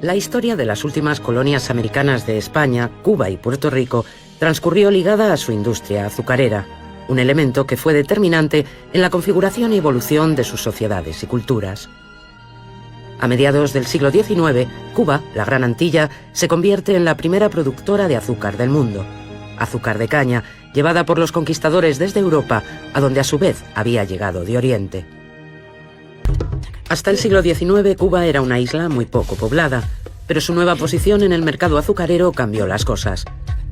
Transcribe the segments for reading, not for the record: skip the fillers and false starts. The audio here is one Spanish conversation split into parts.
La historia de las últimas colonias americanas de España, Cuba y Puerto Rico transcurrió ligada a su industria azucarera, un elemento que fue determinante en la configuración y evolución de sus sociedades y culturas. A mediados del siglo XIX, Cuba, la Gran Antilla, se convierte en la primera productora de azúcar del mundo. Azúcar de caña, llevada por los conquistadores desde Europa, a donde a su vez había llegado de Oriente. Hasta el siglo XIX, Cuba era una isla muy poco poblada, pero su nueva posición en el mercado azucarero cambió las cosas.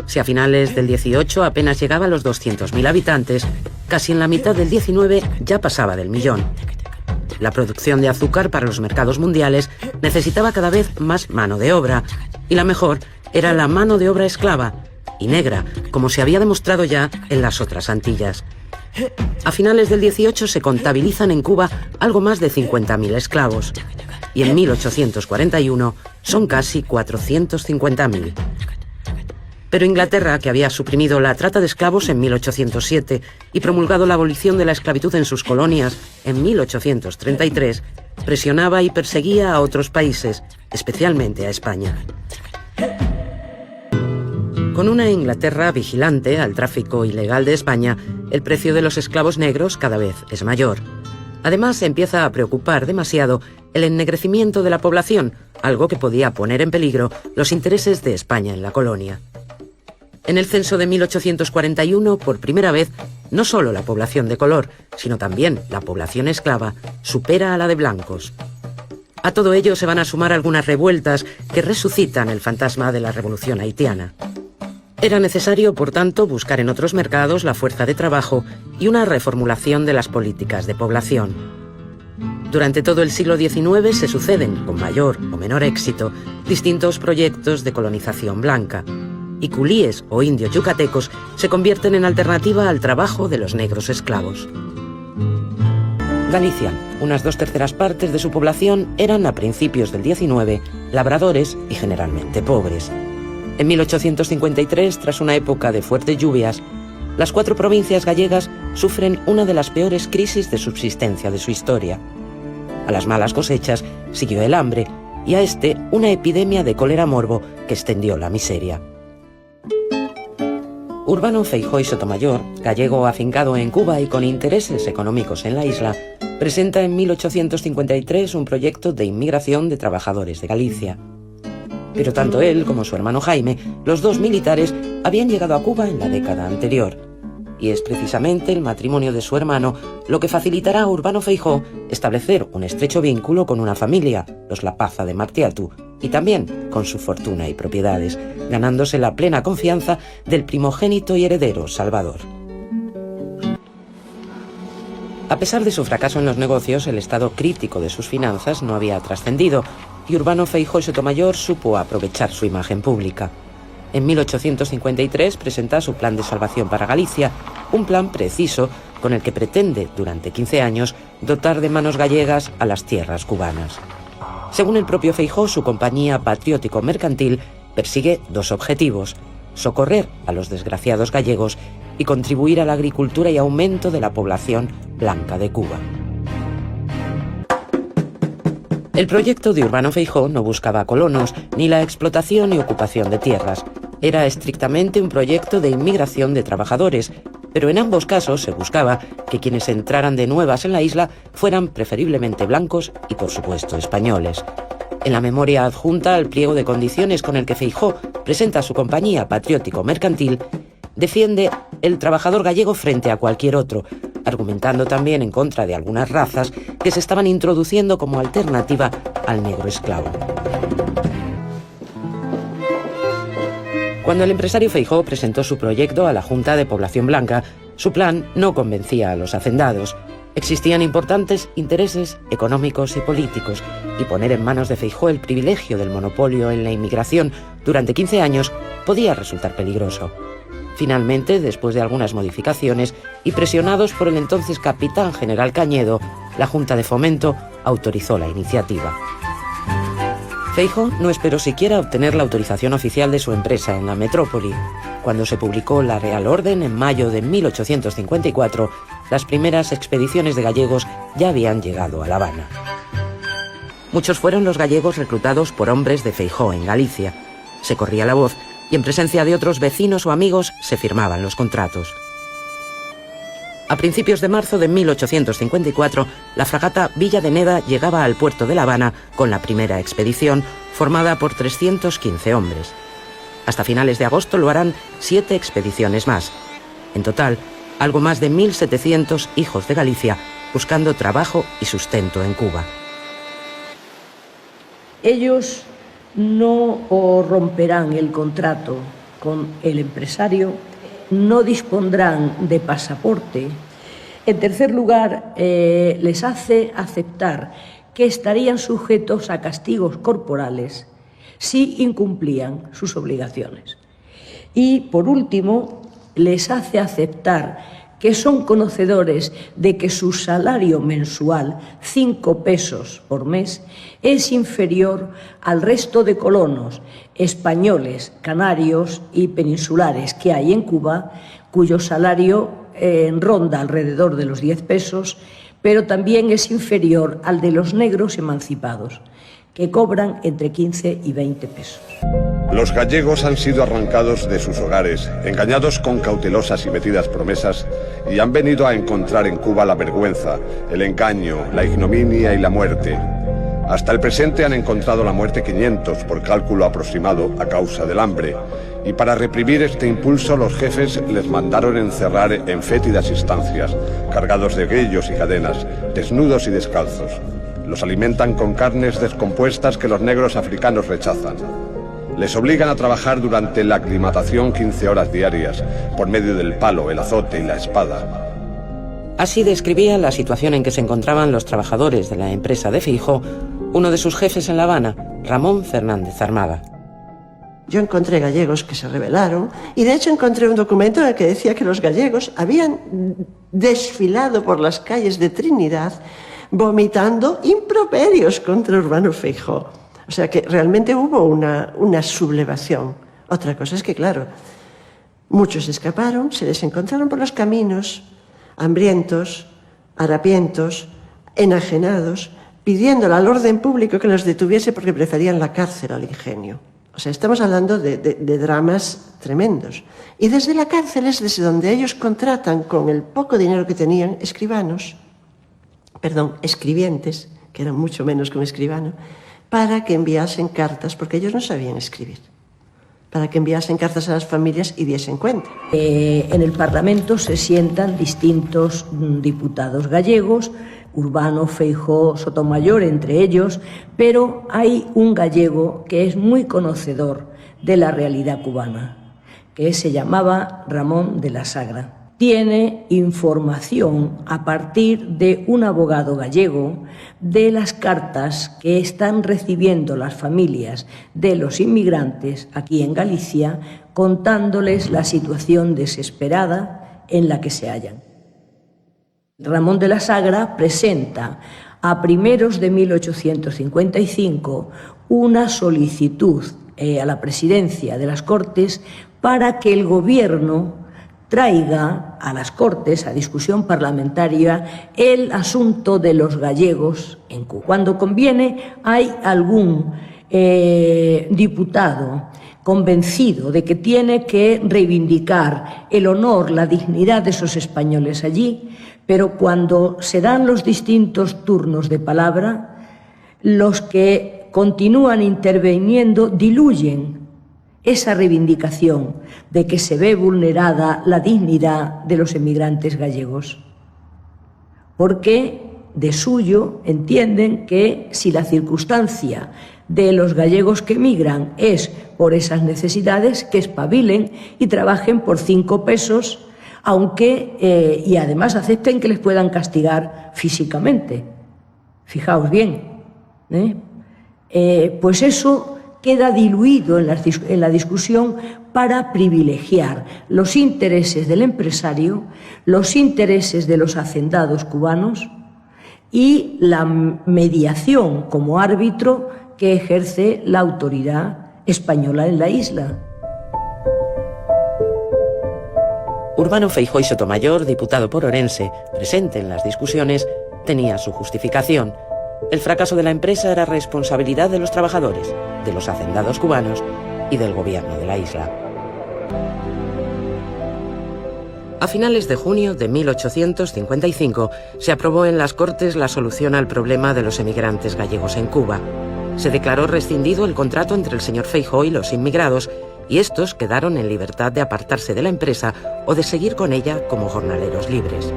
Si a finales del XVIII apenas llegaba a los 200.000 habitantes, casi en la mitad del XIX ya pasaba del millón. La producción de azúcar para los mercados mundiales necesitaba cada vez más mano de obra, y la mejor era la mano de obra esclava, y negra, como se había demostrado ya en las otras Antillas. A finales del XVIII se contabilizan en Cuba algo más de 50.000 esclavos, y en 1841 son casi 450.000. Pero Inglaterra, que había suprimido la trata de esclavos en 1807 y promulgado la abolición de la esclavitud en sus colonias en 1833, presionaba y perseguía a otros países, especialmente a España. Con una Inglaterra vigilante al tráfico ilegal de España, el precio de los esclavos negros cada vez es mayor. Además, empieza a preocupar demasiado el ennegrecimiento de la población, algo que podía poner en peligro los intereses de España en la colonia. En el censo de 1841, por primera vez, no solo la población de color, sino también la población esclava, supera a la de blancos. A todo ello se van a sumar algunas revueltas que resucitan el fantasma de la Revolución haitiana. Era necesario, por tanto, buscar en otros mercados la fuerza de trabajo y una reformulación de las políticas de población. Durante todo el siglo XIX se suceden, con mayor o menor éxito, distintos proyectos de colonización blanca, y culíes o indios yucatecos se convierten en alternativa al trabajo de los negros esclavos. Galicia, unas 2/3 partes de su población eran a principios del XIX labradores y generalmente pobres. En 1853, tras una época de fuertes lluvias, las 4 provincias gallegas sufren una de las peores crisis de subsistencia de su historia. A las malas cosechas siguió el hambre y a este una epidemia de cólera morbo que extendió la miseria. Urbano Feijoo y Sotomayor, gallego afincado en Cuba y con intereses económicos en la isla, presenta en 1853 un proyecto de inmigración de trabajadores de Galicia. Pero tanto él como su hermano Jaime, los dos militares, habían llegado a Cuba en la década anterior. Y es precisamente el matrimonio de su hermano lo que facilitará a Urbano Feijoo establecer un estrecho vínculo con una familia, los Lapaza de Martiatu, y también con su fortuna y propiedades, ganándose la plena confianza del primogénito y heredero Salvador. A pesar de su fracaso en los negocios, el estado crítico de sus finanzas no había trascendido, y Urbano Feijoo y Sotomayor supo aprovechar su imagen pública. En 1853 presenta su plan de salvación para Galicia, un plan preciso con el que pretende, durante 15 años, dotar de manos gallegas a las tierras cubanas. Según el propio Feijoo, su compañía Patriótico Mercantil persigue 2 objetivos: socorrer a los desgraciados gallegos y contribuir a la agricultura y aumento de la población blanca de Cuba. El proyecto de Urbano Feijoo no buscaba colonos ni la explotación y ocupación de tierras. Era estrictamente un proyecto de inmigración de trabajadores, pero en ambos casos se buscaba que quienes entraran de nuevas en la isla fueran preferiblemente blancos y, por supuesto, españoles. En la memoria adjunta al pliego de condiciones con el que Feijoo presenta a su compañía Patriótico Mercantil, defiende el trabajador gallego frente a cualquier otro, argumentando también en contra de algunas razas que se estaban introduciendo como alternativa al negro esclavo. Cuando el empresario Feijoo presentó su proyecto a la Junta de Población Blanca, su plan no convencía a los hacendados. Existían importantes intereses económicos y políticos, y poner en manos de Feijoo el privilegio del monopolio en la inmigración durante 15 años podía resultar peligroso. Finalmente, después de algunas modificaciones y presionados por el entonces capitán general Cañedo, la Junta de Fomento autorizó la iniciativa. Feijoo no esperó siquiera obtener la autorización oficial de su empresa en la metrópoli. Cuando se publicó la Real Orden en mayo de 1854, las primeras expediciones de gallegos ya habían llegado a La Habana. Muchos fueron los gallegos reclutados por hombres de Feijóo en Galicia. Se corría la voz y en presencia de otros vecinos o amigos se firmaban los contratos. A principios de marzo de 1854, la fragata Villa de Neda llegaba al puerto de La Habana con la primera expedición, formada por 315 hombres. Hasta finales de agosto lo harán 7 expediciones más. En total, algo más de 1.700 hijos de Galicia buscando trabajo y sustento en Cuba. Ellos no romperán el contrato con el empresario, no dispondrán de pasaporte. En tercer lugar, les hace aceptar que estarían sujetos a castigos corporales si incumplían sus obligaciones. Y, por último, les hace aceptar que son conocedores de que su salario mensual, 5 pesos por mes, es inferior al resto de colonos españoles, canarios y peninsulares que hay en Cuba, cuyo salario ronda alrededor de los 10 pesos, pero también es inferior al de los negros emancipados, que cobran entre 15 y 20 pesos. Los gallegos han sido arrancados de sus hogares, engañados con cautelosas y metidas promesas, y han venido a encontrar en Cuba la vergüenza, el engaño, la ignominia y la muerte. Hasta el presente han encontrado la muerte 500 por cálculo aproximado a causa del hambre, y para reprimir este impulso los jefes les mandaron encerrar en fétidas instancias, cargados de grillos y cadenas, desnudos y descalzos. Los alimentan con carnes descompuestas que los negros africanos rechazan. Les obligan a trabajar durante la aclimatación 15 horas diarias, por medio del palo, el azote y la espada. Así describía la situación en que se encontraban los trabajadores de la empresa de Feijóo, uno de sus jefes en La Habana, Ramón Fernández Armada. Yo encontré gallegos que se rebelaron y de hecho encontré un documento en el que decía que los gallegos habían desfilado por las calles de Trinidad vomitando improperios contra Urbano Feijóo. O sea que realmente hubo una sublevación. Otra cosa es que, claro, muchos escaparon, se les encontraron por los caminos, hambrientos, harapientos, enajenados, pidiéndole al orden público que los detuviese porque preferían la cárcel al ingenio. O sea, estamos hablando de dramas tremendos. Y desde la cárcel es desde donde ellos contratan, con el poco dinero que tenían, escribientes, que eran mucho menos que un escribano, para que enviasen cartas, porque ellos no sabían escribir, para que enviasen cartas a las familias y diesen cuenta. En el Parlamento se sientan distintos diputados gallegos, Urbano, Feijóo, Sotomayor, entre ellos, pero hay un gallego que es muy conocedor de la realidad cubana, que se llamaba Ramón de la Sagra. Tiene información a partir de un abogado gallego de las cartas que están recibiendo las familias de los inmigrantes aquí en Galicia, contándoles la situación desesperada en la que se hallan. Ramón de la Sagra presenta a primeros de 1855 una solicitud a la presidencia de las Cortes para que el gobierno traiga a las Cortes, a discusión parlamentaria, el asunto de los gallegos en Cuba. Cuando conviene, hay algún diputado convencido de que tiene que reivindicar el honor, la dignidad de esos españoles allí, pero cuando se dan los distintos turnos de palabra, los que continúan interviniendo diluyen esa reivindicación de que se ve vulnerada la dignidad de los emigrantes gallegos. Porque de suyo entienden que si la circunstancia de los gallegos que emigran es por esas necesidades, que espabilen y trabajen por 5 pesos, aunque y además acepten que les puedan castigar físicamente. Fijaos bien, pues eso queda diluido en la discusión para privilegiar los intereses del empresario, los intereses de los hacendados cubanos y la mediación como árbitro que ejerce la autoridad española en la isla. Urbano Feijóo y Sotomayor, diputado por Orense, presente en las discusiones, tenía su justificación. El fracaso de la empresa era responsabilidad de los trabajadores, de los hacendados cubanos y del gobierno de la isla. A finales de junio de 1855 se aprobó en las Cortes la solución al problema de los emigrantes gallegos en Cuba. Se declaró rescindido el contrato entre el señor Feijóo y los inmigrados, y estos quedaron en libertad de apartarse de la empresa o de seguir con ella como jornaleros libres.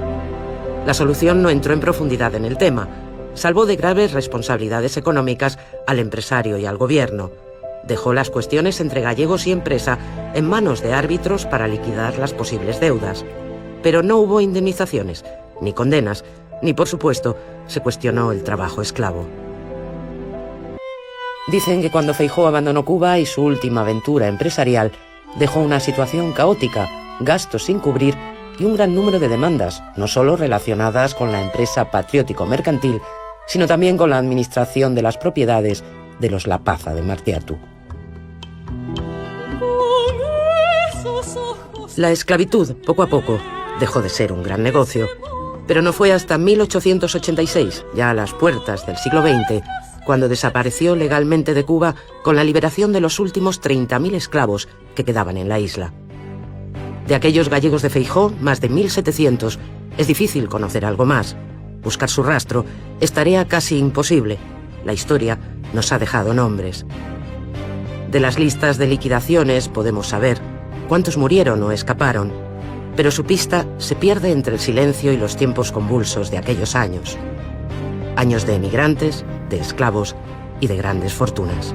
La solución no entró en profundidad en el tema, salvó de graves responsabilidades económicas al empresario y al gobierno. Dejó las cuestiones entre gallegos y empresa en manos de árbitros para liquidar las posibles deudas. Pero no hubo indemnizaciones, ni condenas, ni por supuesto se cuestionó el trabajo esclavo. Dicen que cuando Feijóo abandonó Cuba y su última aventura empresarial, dejó una situación caótica, gastos sin cubrir y un gran número de demandas, no solo relacionadas con la empresa Patriótico Mercantil, sino también con la administración de las propiedades de los Lapaza de Martiatú. La esclavitud, poco a poco, dejó de ser un gran negocio, pero no fue hasta 1886, ya a las puertas del siglo XX, cuando desapareció legalmente de Cuba con la liberación de los últimos 30.000 esclavos que quedaban en la isla. De aquellos gallegos de Feijóo, más de 1.700, es difícil conocer algo más. Buscar su rastro es tarea casi imposible. La historia nos ha dejado nombres. De las listas de liquidaciones podemos saber cuántos murieron o escaparon, pero su pista se pierde entre el silencio y los tiempos convulsos de aquellos años. Años de emigrantes, de esclavos y de grandes fortunas.